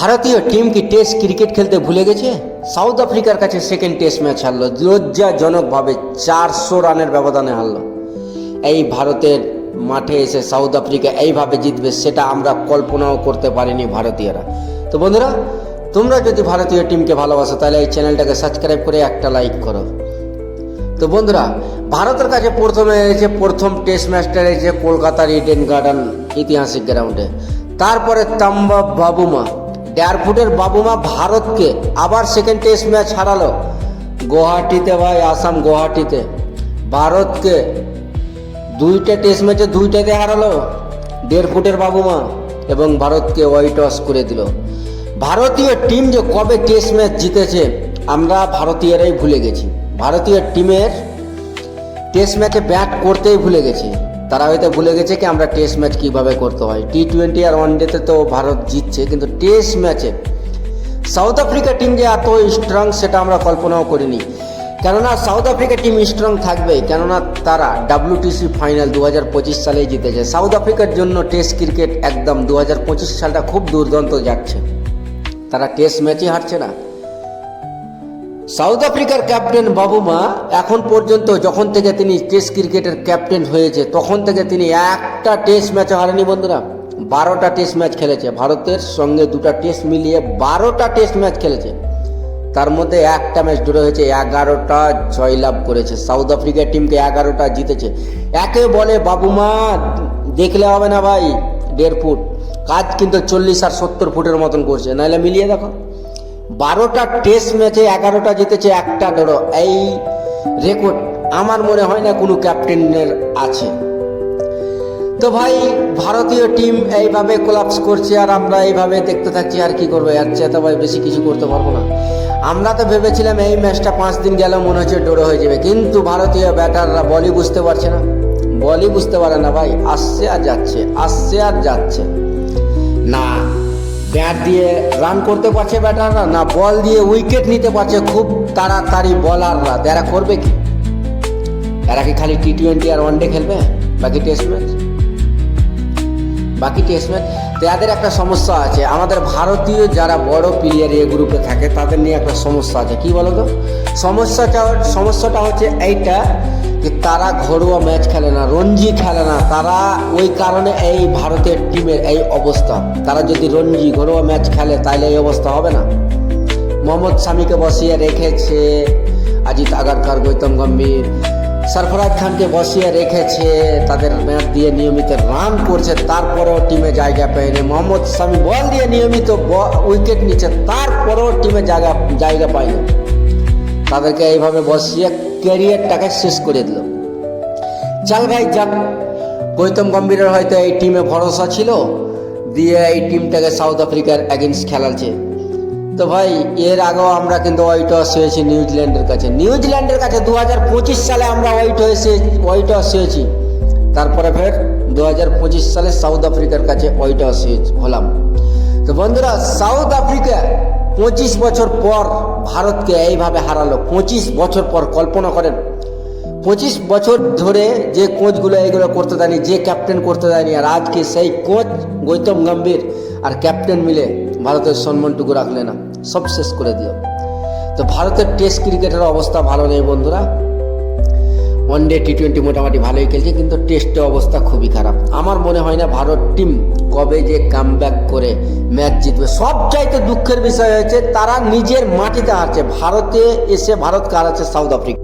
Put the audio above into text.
ভারতীয় টিম কি test cricket খেলতে ভুলে গেছে? সাউথ আফ্রিকার কাছে সেকেন্ড টেস্ট ম্যাচ হারলো, লজ্জাজনকভাবে 400 রানের ব্যবধানে হারলো। এই ভারতের মাঠে এসে সাউথ আফ্রিকা এইভাবে জিতবে সেটা আমরা কল্পনাও করতে পারিনি ভারতীয়রা। তো বন্ধুরা, তোমরা যদি ভারতীয় টিমকে ভালোবাসো তাহলে এই চ্যানেলটাকে সাবস্ক্রাইব করে একটা লাইক করো। তো বন্ধুরা, ভারতের কাছে প্রথম টেস্ট ম্যাচটা রয়েছে কলকাতার ইডেন গার্ডেন ঐতিহাসিক গ্রাউন্ডে। তারপরে তাম্বা বাবুমা, 1.5 ফুটের বাবুমা ভারতকে আবার সেকেন্ড টেস্ট ম্যাচ হারালো গুয়াহাটিতে। ভাই, আসাম গুয়াহাটিতে ভারতকে 2টা টেস্ট ম্যাচে 2টাতে হারালো 1.5 ফুটের বাবুমা এবং ভারতকে হোয়াইট ওয়াশ করে দিল। ভারতীয় টিম যে কবে টেস্ট ম্যাচ জিতেছে আমরা ভারতীয়রাই ভুলে গেছি। ভারতীয় টিমের টেস্ট ম্যাচে ব্যাট করতেই ভুলে গেছে। তারা হয়তো ভুলে গেছে কি আমরা টেস্ট ম্যাচ কীভাবে করতে হয়। T20 আর ওয়ানডেতে তো ভারত জিতছে, কিন্তু টেস্ট ম্যাচে সাউথ আফ্রিকা টিম যে এত স্ট্রং সেটা আমরা কল্পনাও করিনি। কেননা সাউথ আফ্রিকা টিম স্ট্রং থাকবেই, কেননা তারা WTC ফাইনাল 2025 সালেই জিতেছে। সাউথ আফ্রিকার জন্য টেস্ট ক্রিকেট একদম 2025 সালটা খুব দুর্দান্ত যাচ্ছে। তারা টেস্ট ম্যাচই হারছে না। সাউথ আফ্রিকার ক্যাপ্টেন বাবুমা এখন পর্যন্ত যখন থেকে তিনি টেস্ট ক্রিকেটের ক্যাপ্টেন হয়েছে তখন থেকে তিনি একটা টেস্ট ম্যাচও হারেনি বন্ধুরা। 12টা টেস্ট ম্যাচ খেলেছে, ভারতের সঙ্গে 2টা টেস্ট মিলিয়ে 12টা টেস্ট ম্যাচ খেলেছে। তার মধ্যে একটা ম্যাচ ড্র হয়েছে, 11টা জয়লাভ করেছে। সাউথ আফ্রিকার টিমকে 11টা জিতেছে। একে বলে বাবুমা দেখলে হবে না ভাই, 1.5 ফুট কাজ কিন্তু 40 আর 70 ফুটের মতন করছে। নাহলে মিলিয়ে দেখো, 12টা টেস্ট ম্যাচে 11টা জিতেছে, একটা ড্র। এই রেকর্ড আমার মনে হয় না কোনো ক্যাপ্টেনের আছে। তো ভাই, ভারতীয় টিম এইভাবে কোলাপস করছে আর আমরা এইভাবে দেখতে থাকছি। আর কি করবো, এর চেয়ে তো ভাই বেশি কিছু করতে পারবো না। আমরা তো ভেবেছিলাম এই ম্যাচটা 5 দিন গেল মনে হচ্ছে ড্র হয়ে যাবে, কিন্তু ভারতীয় ব্যাটাররা বলই বুঝতে পারছে না, বলই বুঝতে পারে না ভাই। আসছে আর যাচ্ছে, আসছে আর যাচ্ছে না। ব্যাট দিয়ে রান করতে পারছে ব্যাটাররা, না বল দিয়ে উইকেট নিতে পারছে খুব তাড়াতাড়ি বলাররা। এরা করবে কি? এরা কি খালি T20 আর ওয়ানডে খেলবে? বাকি টেস্ট ম্যাচ তো এদের একটা সমস্যা আছে। আমাদের ভারতীয় যারা বড় প্লেয়ার এ গ্রুপে থাকে তাদের নিয়ে একটা সমস্যা আছে। কি বলো তো? সমস্যাটা হচ্ছে এইটা যে তারা ঘরোয়া ম্যাচ খেলে না, রঞ্জি খেলে না। তারা ওই কারণে এই ভারতের টিমের এই অবস্থা। তারা যদি রঞ্জি ঘরোয়া ম্যাচ খেলে তাহলে এই অবস্থা হবে না। মোহাম্মদ শামিকে বসিয়ে রেখেছে অজিত আগারকার, গৌতম গম্ভীর, সরফরাজ খানকে বসিয়ে রেখেছে, তাদের ম্যাচ দিয়ে নিয়মিত রান করছে, তারপরেও টিমে জায়গা পায়নি। মোহাম্মদ শামি বল দিয়ে নিয়মিত উইকেট নিচ্ছে, তারপরেও টিমে জায়গা পায়নি। তাদেরকে এইভাবে বসিয়ে ক্যারিয়ারটাকে শেষ করে দিল। চল ভাই যাক, গৌতম গম্ভীরের হয়তো এই টিমে ভরসা ছিল, দিয়ে এই টিমটাকে সাউথ আফ্রিকার এগেনস্ট খেলাচ্ছে। তো ভাই, এর আগেও আমরা কিন্তু হোয়াইট ওয়াশ হয়েছি নিউজিল্যান্ডের কাছে 2025 সালে আমরা হোয়াইট ওয়াশ হয়েছি। তারপরে ফের 2025 সালে সাউথ আফ্রিকার কাছে হোয়াইট ওয়াশ হলাম। তো বন্ধুরা, সাউথ আফ্রিকা 25 বছর পর ভারতকে এইভাবে হারালো। 25 বছর পর, কল্পনা করেন, 25 বছর ধরে যে কোচগুলো এইগুলো করতে দেয়নি, যে ক্যাপ্টেন করতে দেয়নি, আর আজকে সেই কোচ গৌতম গম্ভীর আর ক্যাপ্টেন মিলে ভারতের সম্মানটুকু রাখলে না, সব শেষ করে দিল। তো ভারতের টেস্ট ক্রিকেটের অবস্থা ভালো নেই বন্ধুরা। ওয়ানডে T20 মোটামুটি ভালোই খেলছে, কিন্তু টেস্টের অবস্থা খুবই খারাপ। আমার মনে হয় না ভারত টিম কবে যে কামব্যাক করে ম্যাচ জিতবে। সবচাইতে দুঃখের বিষয় হয়েছে তারা নিজের মাটিতে হারছে। ভারতে এসে ভারতকে হারাচ্ছে সাউথ আফ্রিকা।